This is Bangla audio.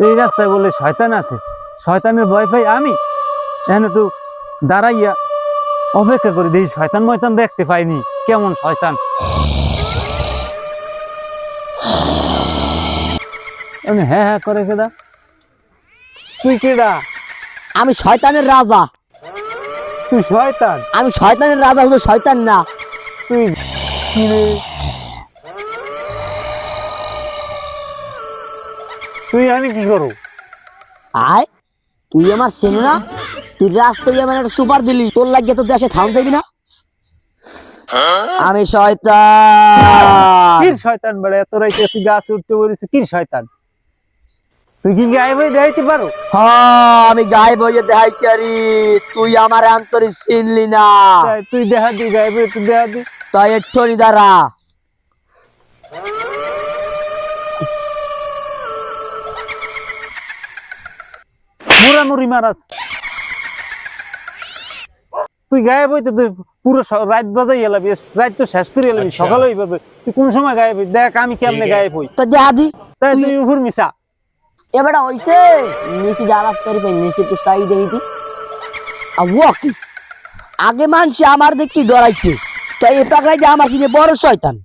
এই রাস্তায় বলে শয়তান আছে, শয়তানের ভয় পাই আমি। এখন একটু দাঁড়াইয়া অপেক্ষা করি, দেখি শয়তান ময়তান দেখতে পাইনি, কেমন শয়তান। হ্যাঁ হ্যাঁ করে কেডা? তুই কেডা? আমি শয়তানের রাজা। তুই শয়তান? আমি শয়তানের রাজা, শুধু শয়তান না। তুই কি রে? তুই আমি কি করো? আয়, তুই আমার চেনো না? তুই রাস্তায় আমার একটা সুপার দিলি, তোর লাগিয়ে তো দেশে থাম যাবি না। আমি শয়তান। কি শয়তান বেড়ে এত রাইতে তুই গাছে উঠতে বলিস? কি শয়তান? তুই কি গায়ে বই দেখাইতে পারো? হ্যাঁ, আমি গায়ে বইয়ে দেখাইতে পারি। তুই আমার আন্তরিক চিনলি না। তুই দেখা দি গায়ে বই, তুই দেখা দি। তাই এক্ষুনি দাঁড়া। মুড়ামুড়ি মারাস তুই গায়ে বইতে, তুই পুরো রাত বাজাই এলাবি, রাত তো শেষ করে এলাবি, সকাল হয়ে পারবে। তুই কোন সময় গায়ে বই? দেখ আমি কেমনে গায়ে বই। তো দেখা দি। তাই তুই উপর মিশা। এবারে হইছে নিচে যারা চারি পাই নিচে তো চাই দেখি। কি আগে মানছে আমার দেখি ডরাইছে, তো এই পাগলাই যে আমার সিনে বড় শয়তান।